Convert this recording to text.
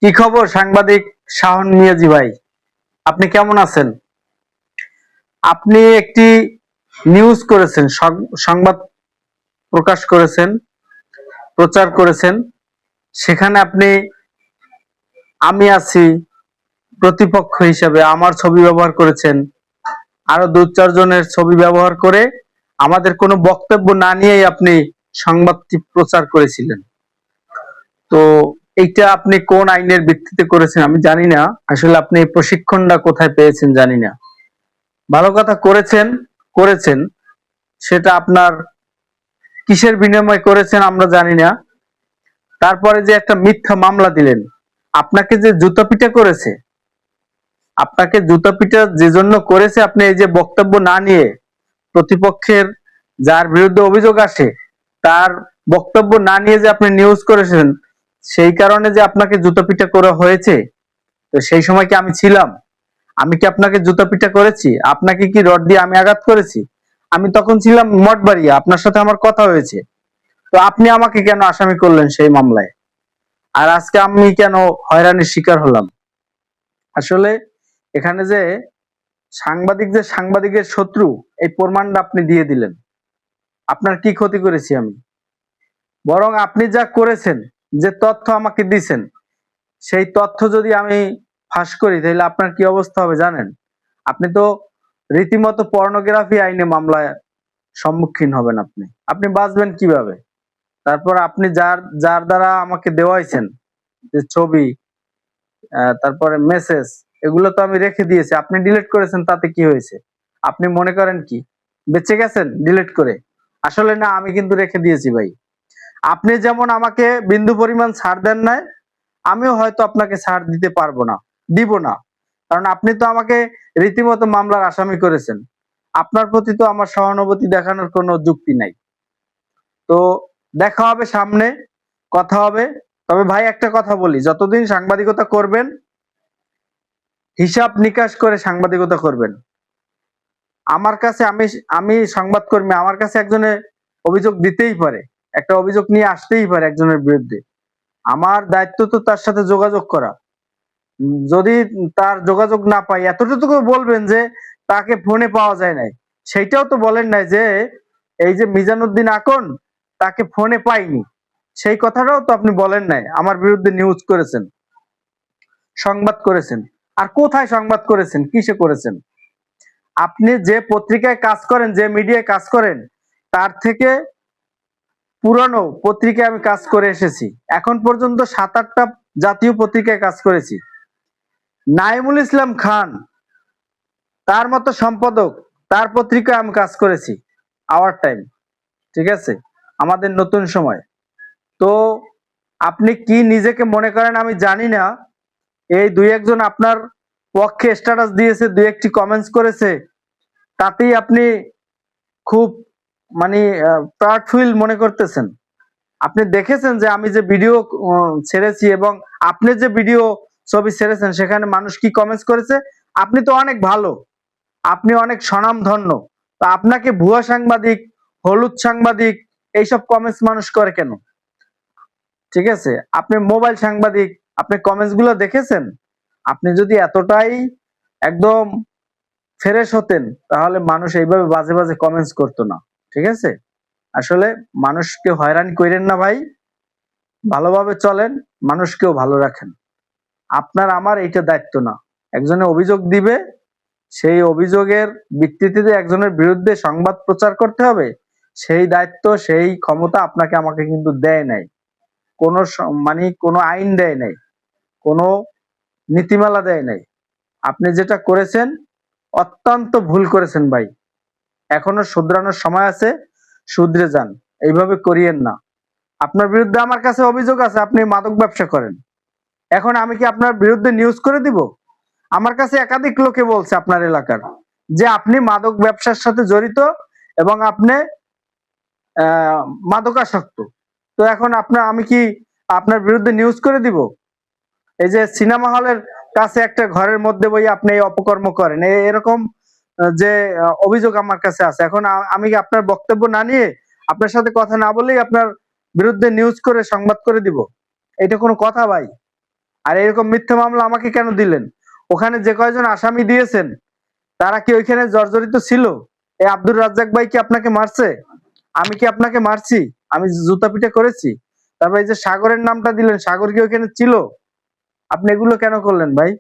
কি খবর সাংবাদিক শাহন মিয়াজি ভাই? আপনি কেমন আছেন? আপনি একটি নিউজ করেছেন, সংবাদ প্রকাশ করেছেন, প্রচার করেছেন। সেখানে আপনি আমি আছি প্রতিপক্ষ হিসেবে আমার ছবি ব্যবহার করেছেন। আরো দু চারজনের ছবি ব্যবহার করে আমাদের কোনো বক্তব্য না নিয়েই আপনি সংবাদটি প্রচার করেছিলেন। তো এইটা আপনি কোন আইনের ভিত্তিতে করেছেন আমি জানি না। আসলে আপনি এই প্রশিক্ষণটা কোথায় পেয়েছেন জানি না। ভালো কথা করেছেন, করেছেন। সেটা আপনার কিসের বিনিময়ে করেছেন আমরা জানি না। তারপরে যে একটা মিথ্যা মামলা দিলেন, আপনাকে যে জুতা পিটা করেছে, আপনাকে জুতা পিটা যে জন্য করেছে, আপনি এই যে বক্তব্য না নিয়ে প্রতিপক্ষের যার বিরুদ্ধে অভিযোগ আসে তার বক্তব্য না নিয়ে যে আপনি নিউজ করেছেন, সেই কারণে যে আপনাকে জুতা পিটা করা হয়েছে। তো সেই সময় কি আমি ছিলাম? আমি কি আপনাকে জুতা পিটা করেছি? আপনাকে কি রড দিয়ে আমি আঘাত করেছি? আমি তখন ছিলাম মঠবাড়িয়া, আপনার সাথে আমার কথা হয়েছে। তো আপনি আমাকে কেন আসামি করলেন সেই মামলায়? আর আজকে আমি কেন হয়রানির শিকার হলাম? আসলে এখানে যে সাংবাদিক যে সাংবাদিকের শত্রু, এই প্রমাণটা আপনি দিয়ে দিলেন। আপনার কি ক্ষতি করেছি আমি? বরং আপনি যা করেছেন, যে তথ্য আমাকে দিছেন, সেই তথ্য যদি আমি ফাঁস করি তাহলে আপনার কি অবস্থা হবে জানেন? আপনি তো রীতিমতো পর্নোগ্রাফি আইনে মামলায় সম্মুখীন হবেন। আপনি আপনি বাঁচবেন কিভাবে? তারপর আপনি যার যার দ্বারা আমাকে দেওয়াইছেন, যে ছবি, তারপরে মেসেজ, এগুলো তো আমি রেখে দিয়েছি। আপনি ডিলিট করেছেন, তাতে কি হয়েছে? আপনি মনে করেন কি বেঁচে গেছেন ডিলিট করে? আসলে না, আমি কিন্তু রেখে দিয়েছি ভাই। আপনি যেমন আমাকে বিন্দু পরিমাণ ছাড় দেন নাই, আমিও হয়তো আপনাকে ছাড় দিতে পারবো না, দিব না। কারণ আপনি তো আমাকে রীতিমতো মামলার আসামি করেছেন। আপনার প্রতি তো আমার সহানুভূতি দেখানোর কোনো যুক্তি নাই। তো দেখা হবে সামনে, কথা হবে। তবে ভাই একটা কথা বলি, যতদিন সাংবাদিকতা করবেন হিসাব নিকাশ করে সাংবাদিকতা করবেন। আমার কাছে আমি আমি সংবাদকর্মী, আমার কাছে একজনে অভিযোগ দিতেই পারে, একটা অভিযোগ নিয়ে আসতেই পারে একজনের বিরুদ্ধে। আমার দায়িত্ব তো তার সাথে যোগাযোগ করা। যদি তার যোগাযোগ না পাই, এতটুকু বলবেন যে তাকে ফোনে পাওয়া যায় নাই। সেইটাও তো বলেন নাই যে এই যে মিজানুদ্দিন আকন, তাকে ফোনে পাইনি, সেই কথাটাও তো আপনি বলেন নাই। আমার বিরুদ্ধে নিউজ করেছেন, সংবাদ করেছেন। আর কোথায় সংবাদ করেছেন, কিসে করেছেন? আপনি যে পত্রিকায় কাজ করেন, যে মিডিয়ায় কাজ করেন, তার থেকে পুরানো পত্রিকায় আমি কাজ করে এসেছি। এখন পর্যন্ত ৭-৮টা জাতীয় পত্রিকায় কাজ করেছি। নাইমুল ইসলাম খান, তার মতো সম্পাদক, তার পত্রিকায় আমি কাজ করেছি, আওয়ার টাইম। ঠিক আছে, আমাদের নতুন সময়। তো আপনি কি নিজেকে মনে করেন আমি জানি না। এই দুই একজন আপনার পক্ষে স্ট্যাটাস দিয়েছে, দুই একটি কমেন্টস করেছে, তাতেই আপনি খুব মানে প্রাউড ফিল মনে করতেছেন। আপনি দেখেছেন যে আমি যে ভিডিও ছেড়েছি এবং আপনি যে ভিডিও ছবি ছেড়েছেন, সেখানে মানুষ কি কমেন্টস করেছে? আপনি তো অনেক ভালো, আপনি অনেক স্বনামধন্য। তো আপনাকে ভুয়া সাংবাদিক, হলুদ সাংবাদিক, এইসব কমেন্টস মানুষ করে কেন? ঠিক আছে, আপনি মোবাইল সাংবাদিক, আপনি কমেন্টস গুলো দেখেছেন? আপনি যদি এতটাই একদম ফ্রেশ হতেন, তাহলে মানুষ এইভাবে বাজে বাজে কমেন্টস করতো না। ঠিক আছে, আসলে মানুষকে হয়রান করেন না ভাই, ভালোভাবে চলেন, মানুষকেও ভালো রাখেন। আপনার আমার এইটা দায়িত্ব না। একজনে অভিযোগ দিবে, সেই অভিযোগের ভিত্তিতে একজনের বিরুদ্ধে সংবাদ প্রচার করতে হবে, সেই দায়িত্ব, সেই ক্ষমতা আপনাকে আমাকে কিন্তু দেয় নাই। কোনো মানে কোনো আইন দেয় নাই, কোনো নীতিমালা দেয় নাই। আপনি যেটা করেছেন অত্যন্ত ভুল করেছেন ভাই। এখনো শুধরানোর সময় আছে, শুধরে যান, এইভাবে করিয়েন না। আপনার বিরুদ্ধে আমার কাছে অভিযোগ আছে, আপনি মাদক ব্যবসা করেন। এখন আমি কি আপনার বিরুদ্ধে নিউজ করে দিব? আমার কাছে একাধিক লোকে বলছে আপনার এলাকার, যে আপনি মাদক ব্যবসার সাথে জড়িত এবং আপনি মাদকাসক্ত। তো এখন আমি কি আপনার বিরুদ্ধে নিউজ করে দিব? এই যে সিনেমা হলের কাছে একটা ঘরের মধ্যে বই আপনি এই অপকর্ম করেন, এরকম যে অভিযোগ আমার কাছে আছে। এখন আমি কি আপনার বক্তব্য না নিয়ে, আপনার সাথে কথা না বলেই আপনার বিরুদ্ধে নিউজ করে সংবাদ করে দিব? এটা কোনো কথা ভাই? আর এরকম মিথ্যা মামলা আমাকে কেন দিলেন? ওখানে যে কয়জন আসামি দিয়েছেন তারা কি ওইখানে জর্জরিত ছিল? এই আব্দুর রাজ্জাক ভাই কি আপনাকে মারছে? আমি কি আপনাকে মারছি? আমি জুতা পিটা করেছি? তারপর এই যে সাগরের নামটা দিলেন, সাগর কি ওইখানে ছিল? আপনি এগুলো কেন করলেন ভাই?